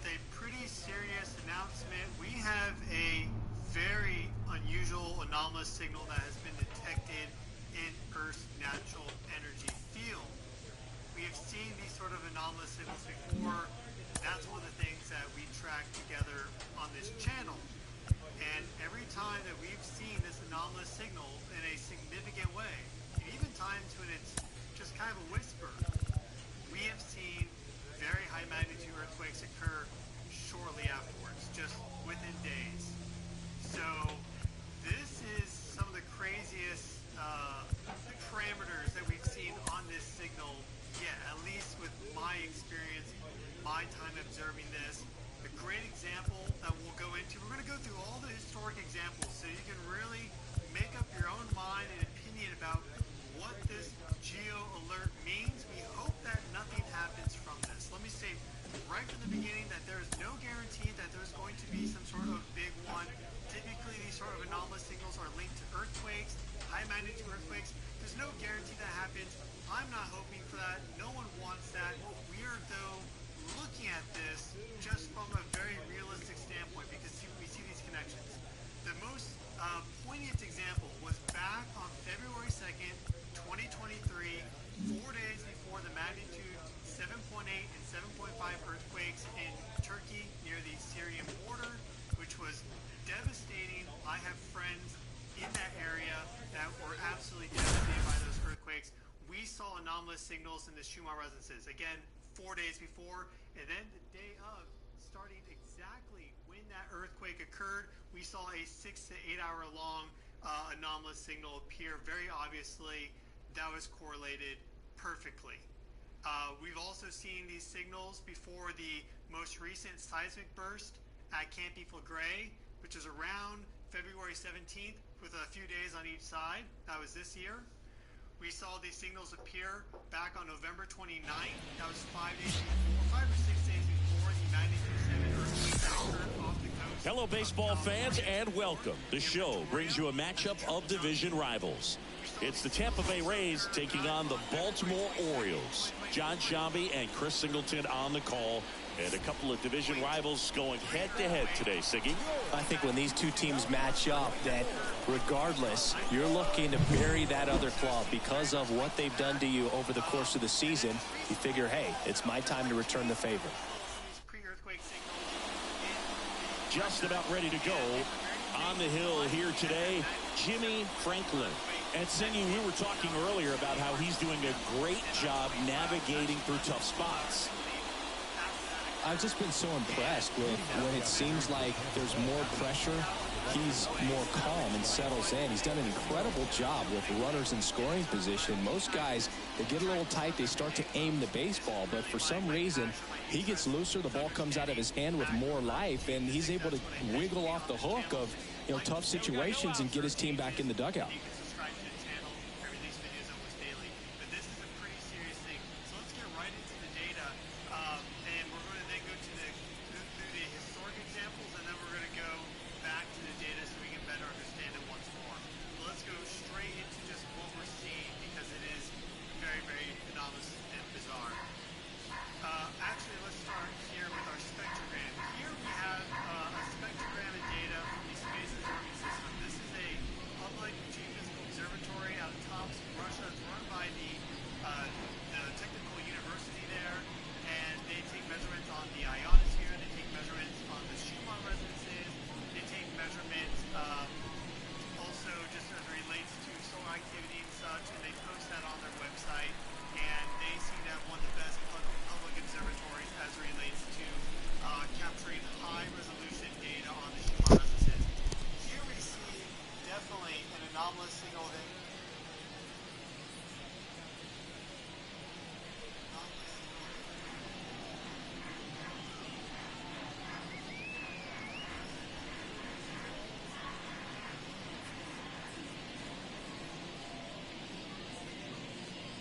with a pretty serious announcement. We have a very unusual anomalous signal that has been detected in Earth's natural energy field. We have seen these sort of anomalous signals before. That's one of the things that we track together on this channel. And every time that we've seen this anomalous signal in a significant way, and even times when it's just kind of a whisper, we have seen very high magnitude earthquakes occur shortly afterwards, just within days. So this is some of the craziest parameters that we've seen on this signal yet, at least with my experience, my time observing this. A great example that we'll go into, we're going to go through all the historic examples so you can really make up your own mind and opinion about what this geo alert means. We hope that nothing happens from this. Let me say right from the beginning that there is no guarantee that there's going to be some sort of big one. Typically these sort of anomalous signals are linked to earthquakes, high magnitude earthquakes. There's no guarantee that happens. I'm not hoping for that. No one wants that. We are though looking at this just from a very realistic standpoint because we see these connections. The most poignant example was back on February 2nd, 2023, 4 days before the magnitude 7.8 and 7.5 earthquakes in Turkey near the Syrian border, which was devastating. I have friends in that area that were absolutely devastated by those earthquakes. We saw anomalous signals in the Schumann resonances. Again, 4 days before, and then the day of, starting exactly when that earthquake occurred, we saw a 6 to 8 hour long anomalous signal appear. Very obviously, that was correlated perfectly. We've also seen these signals before the most recent seismic burst at Camp Flegrei, which is around February 17th, with a few days on each side. That was this year. We saw these signals appear back on November 29th. That was 5 or 6 days before the magnitude 7 earthquake that occurred off the coast. Hello, baseball fans, and welcome. The show brings you a matchup of division rivals. It's the Tampa Bay Rays taking on the Baltimore Orioles. John Shambi and Chris Singleton on the call. And a couple of division rivals going head-to-head today, Siggy. I think when these two teams match up, that regardless, you're looking to bury that other club because of what they've done to you over the course of the season. You figure, hey, it's my time to return the favor. Just about ready to go on the hill here today, Jimmy Franklin. And Singy, we were talking earlier about how he's doing a great job navigating through tough spots. I've just been so impressed with when it seems like there's more pressure, he's more calm and settles in. He's done an incredible job with runners in scoring position. Most guys, they get a little tight, they start to aim the baseball, but for some reason, he gets looser, the ball comes out of his hand with more life, and he's able to wiggle off the hook of, you know, tough situations and get his team back in the dugout.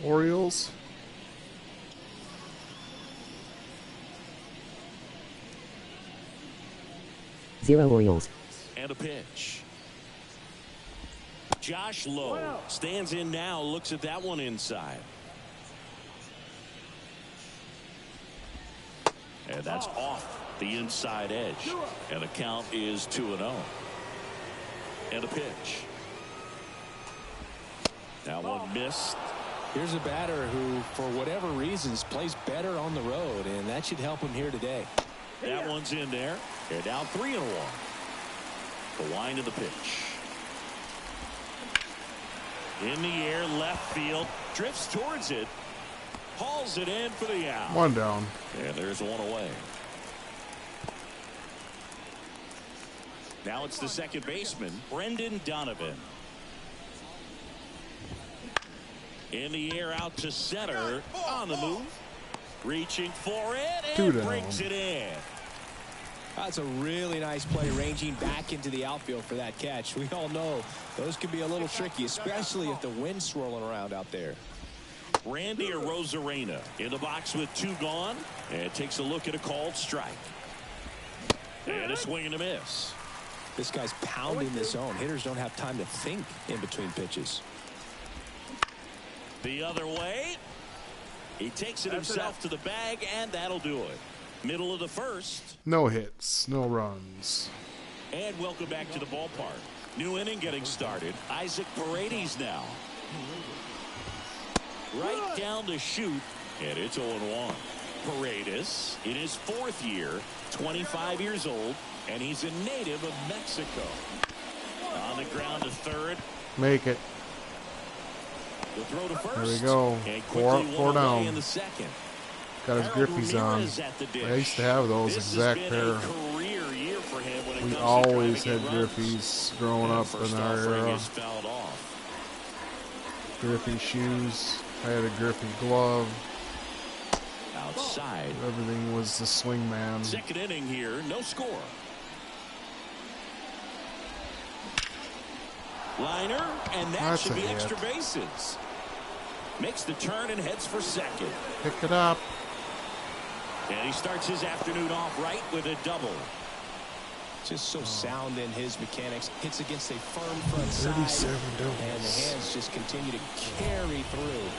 Orioles. Zero Orioles. And a pitch. Josh Lowe stands in now, looks at that one inside. And that's off the inside edge. And the count is 2-0. And a pitch. Now one missed. Here's a batter who, for whatever reasons, plays better on the road, and that should help him here today. That one's in there. They're down 3-1. The wind of the pitch. In the air, left field. Drifts towards it. Hauls it in for the out. One down. And there's one away. Now it's the second baseman, Brendan Donovan. In the air, out to center. On the move. Reaching for it and brings it in. That's a really nice play, ranging back into the outfield for that catch. We all know those can be a little tricky, especially if the wind's swirling around out there. Randy Arozarena in the box with 2 gone, and takes a look at a called strike. And a swing and a miss. This guy's pounding the zone. Hitters don't have time to think in between pitches. The other way. He takes it himself to the bag, and that'll do it. Middle of the first. No hits, no runs. And welcome back to the ballpark. New inning getting started. Isaac Paredes now. Right down the chute, and it's 0-1. Paredes in his 4th year, 25 years old, and he's a native of Mexico. On the ground to third. Make it. The throw to first. There we go. And Four down. In the second. Got his grippies on. I used to have those exact pair. We always had grippies growing up in our era. Griffey shoes. I had a Griffey glove. Outside. Everything was the swing man. Second inning here, no score. Liner, and that should be extra bases. Makes the turn and heads for second. Pick it up. And he starts his afternoon off right with a double. Just so sound in his mechanics. Hits against a firm front side. And the hands just continue to carry through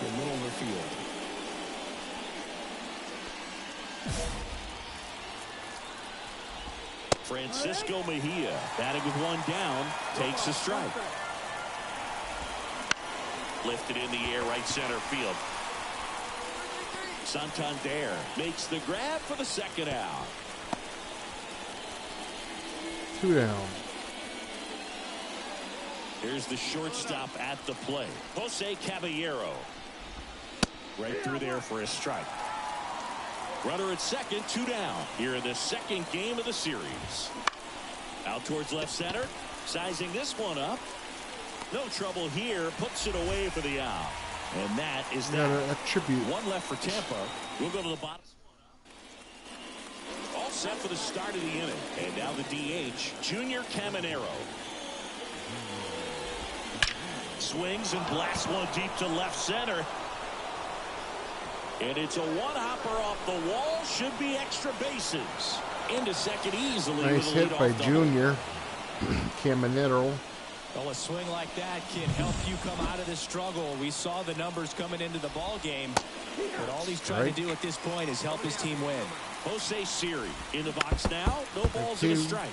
the middle of the field. Francisco Mejia batting with 1 down, takes a strike. Lifted in the air, right center field. Santander makes the grab for the second out. 2 down. Here's the shortstop at the plate, Jose Caballero. Right through there for a strike. Runner at second, 2 down. Here in the second game of the series. Out towards left center. Sizing this one up. No trouble here. Puts it away for the out. And that is that. A tribute. 1 left for Tampa. We'll go to the bottom. All set for the start of the inning. And now the DH, Junior Caminero. Swings and blasts one deep to left center. And it's a one-hopper off the wall. Should be extra bases. Into second easily. Nice hit by Junior Caminero. Well, a swing like that can help you come out of the struggle. We saw the numbers coming into the ball game, but all he's trying to do at this point is help his team win. Jose Siri in the box now. No balls and a strike.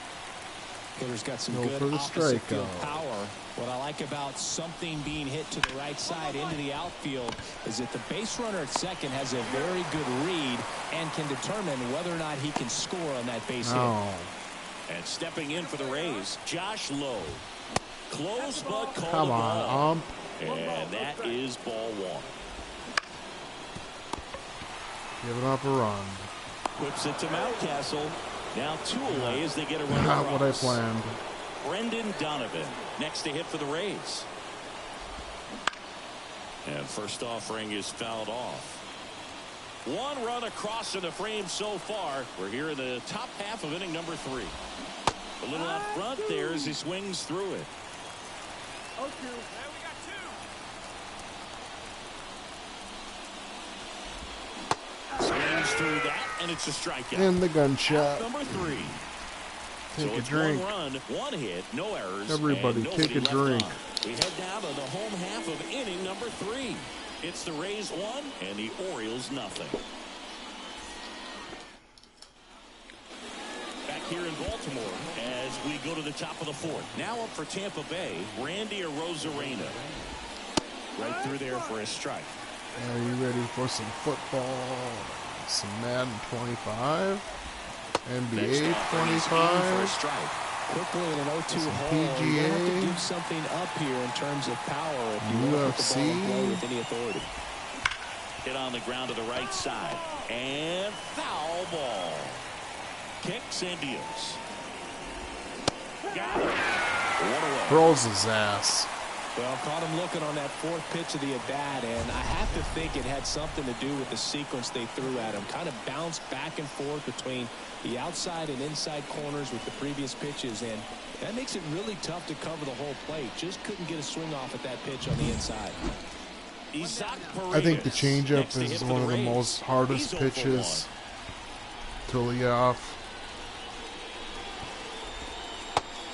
Hitter's got some good opposite field power. What I like about something being hit to the right side into the outfield is that the base runner at second has a very good read and can determine whether or not he can score on that base hit. And stepping in for the Rays, Josh Lowe. Close but called. Come on, and that is ball 1. Giving up a run. Whips it to Mountcastle. Now 2 away as they get a run. Not what I planned. Brendan Donovan next to hit for the Rays. And first offering is fouled off. 1 run across in the frame so far. We're here in the top half of inning number 3. A little out front there as he swings through it. Swings through that, and it's a strikeout. And the gunshot. Number 3. Take a drink. 1 run, 1 hit, no errors. Everybody take a drink. We head down to the home half of inning number 3. It's the Rays 1 and the Orioles nothing. here in Baltimore as we go to the top of the fourth. Now up for Tampa Bay, Randy Arozarena. Right through there for a strike. Are you ready for some football? Some Madden 25? NBA 25? Quickly in an 0-2 hole, you PGA? have to do something up here in terms of power if you want to put the ball in play with any authority. Hit on the ground to the right side. And foul ball. Kicks and deals. Got it. One away. Throws his ass. Well, caught him looking on that fourth pitch of the at-bat, and I have to think it had something to do with the sequence they threw at him. Kind of bounced back and forth between the outside and inside corners with the previous pitches, and that makes it really tough to cover the whole plate. Just couldn't get a swing off at that pitch on the inside. I think the changeup is one of the most hardest pitches to lead off.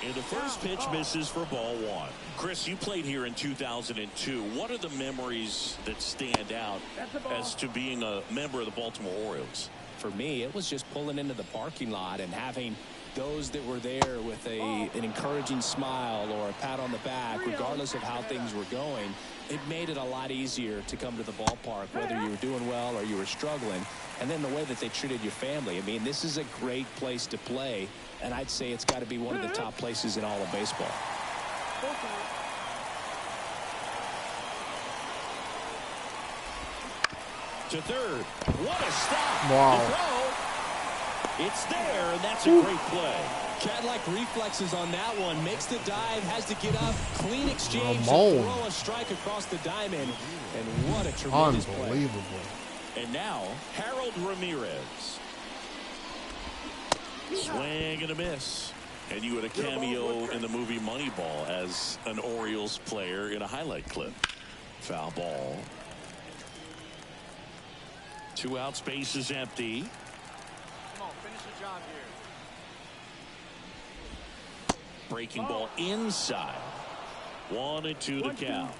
And the first pitch misses for ball one. Chris, you played here in 2002. What are the memories that stand out as to being a member of the Baltimore Orioles? For me, it was just pulling into the parking lot and having those that were there with an encouraging smile or a pat on the back, regardless of how things were going. It made it a lot easier to come to the ballpark, whether you were doing well or you were struggling. And then the way that they treated your family. I mean, this is a great place to play, and I'd say it's got to be one of the top places in all of baseball. To third. What a stop. Wow. The throw. It's there, and that's a great play. Cat-like reflexes on that one. Makes the dive, has to get up. Clean exchange. Ramon. Throw a strike across the diamond. And what a tremendous play. Unbelievable. And now, Harold Ramirez. Swing and a miss. And you had a cameo in the movie Moneyball as an Orioles player in a highlight clip. Foul ball. 2 out, space is empty. Come on, finish the job here. Breaking ball inside. 1-2 the count.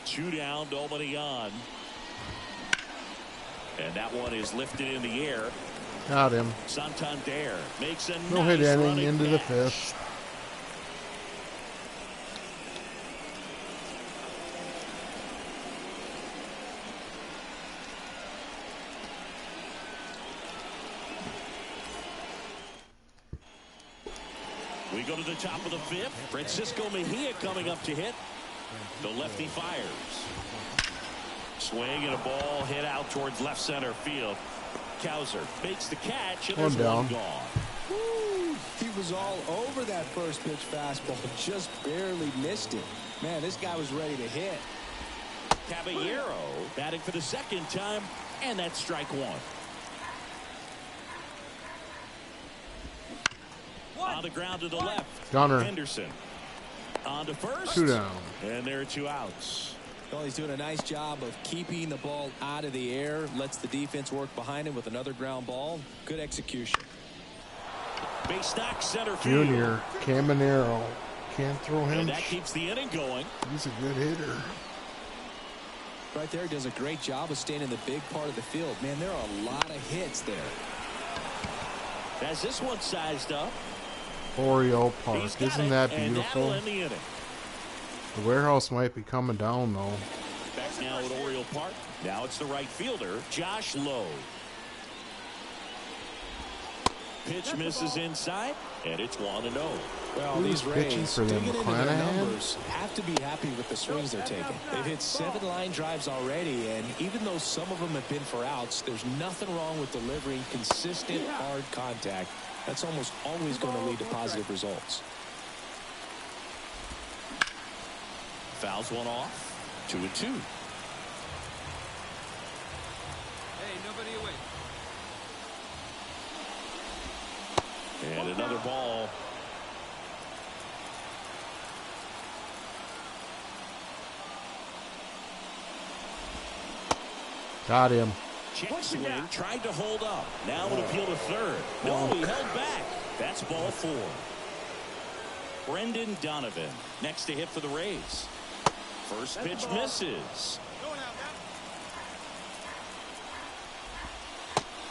Two down, nobody on. And that one is lifted in the air. Got him. Santander makes a No nice hit inning running into the catch. fifth. We go to the top of the fifth. Francisco Mejia coming up to hit. The lefty fires. Swing and a ball hit out towards left center field. Kowser makes the catch, and there's one gone. Woo, he was all over that first pitch fastball, just barely missed it. Man, this guy was ready to hit. Caballero batting for the second time, and that's strike one. On the ground to the left. Gunner. Henderson on to first. 2 down. And there are 2 outs. Well, he's doing a nice job of keeping the ball out of the air. Lets the defense work behind him with another ground ball. Good execution. Base knock center field. Junior Caminero. Can't throw him. And that keeps the inning going. He's a good hitter. Right there, does a great job of staying in the big part of the field. Man, there are a lot of hits there. As this one sized up. Oriole Park. Isn't that and beautiful? that'll end the inning. The warehouse might be coming down, though. Back now at Oriole Park. Now it's the right fielder, Josh Lowe. Pitch misses inside, and it's 1-0. Well, Who's these pitching Rays, for them, digging into their McClanahan? numbers, have to be happy with the swings they're taking. They've hit 7 line drives already, and even though some of them have been for outs, there's nothing wrong with delivering consistent, hard contact. That's almost always going to lead to positive results. Fouls one off. 2-2. Hey, nobody away. And another ball. Got him. Check swing, tried to hold up. Now an appeal to third. No, he held back. That's ball 4. Brendan Donovan next to hit for the Rays. First pitch misses.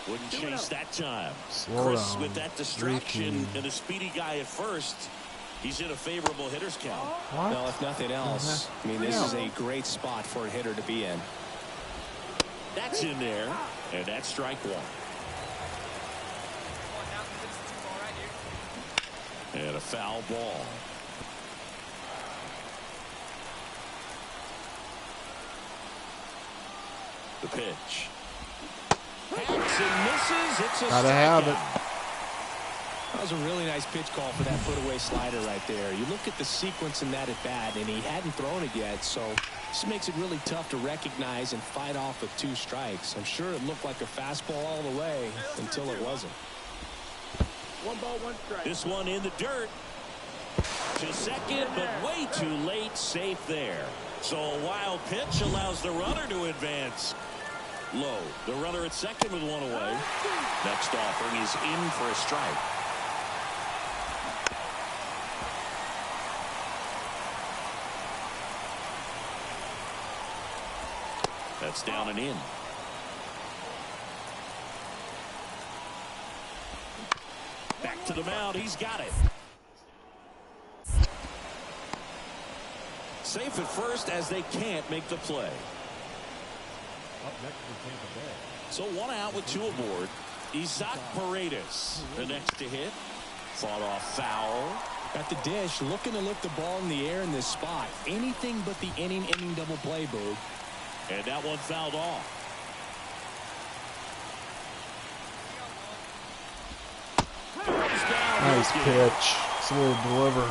Wouldn't chase that time. Chris with that distraction and a speedy guy at first. He's in a favorable hitter's count. What? Well, if nothing else, I mean, this is a great spot for a hitter to be in. That's in there, and that's strike one. And a foul ball. The pitch. Hacks and misses. It's a Gotta have it. That was a really nice pitch call for that put-away slider right there. You look at the sequence in that at-bat, and he hadn't thrown it yet, so this makes it really tough to recognize and fight off with 2 strikes. I'm sure it looked like a fastball all the way until it wasn't. 1 ball, 1 strike. This one in the dirt. To second, but way too late. Safe there. So a wild pitch allows the runner to advance. Low. The runner at second with 1 away. Next offering is in for a strike. That's down and in. Back to the mound. He's got it. Safe at first as they can't make the play. So 1 out with 2 aboard. Isaac Paredes, the next to hit. Fought off foul. At the dish, looking to lift the ball in the air in this spot. Anything but the inning double play, Boo. And that one fouled off. Nice pitch. Slow deliver.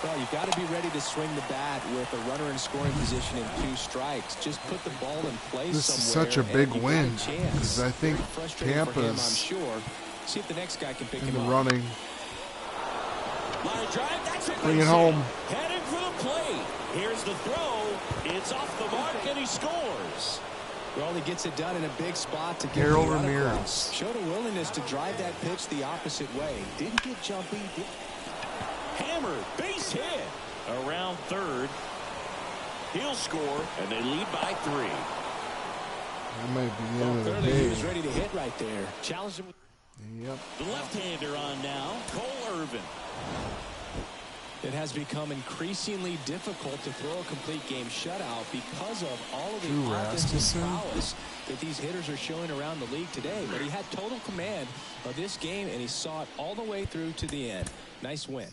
Well, you've got to be ready to swing the bat with a runner in scoring position and 2 strikes. Just put the ball in place This is somewhere. such a big and win you've got a chance. because I think Very frustrating for him, I'm Tampa's sure. See if the next guy can pick in him the up. running. Line drive. That's a Bring it base home. hit. Heading for the plate. Here's the throw. It's off the mark, and he scores. Well, he gets it done in a big spot to get Harold the run Ramirez. across. Showed a willingness to drive that pitch the opposite way. Didn't get jumpy. Hammered. Base hit. Around third. He'll score, and they lead by 3. That might be the end of the Clearly, he was day. ready to hit right there. Challenged him. Yep. The left-hander on now, Cole Irvin. It has become increasingly difficult to throw a complete game shutout because of all of the Drew offensive Rasmussen. prowess that these hitters are showing around the league today. But he had total command of this game, and he saw it all the way through to the end. Nice win.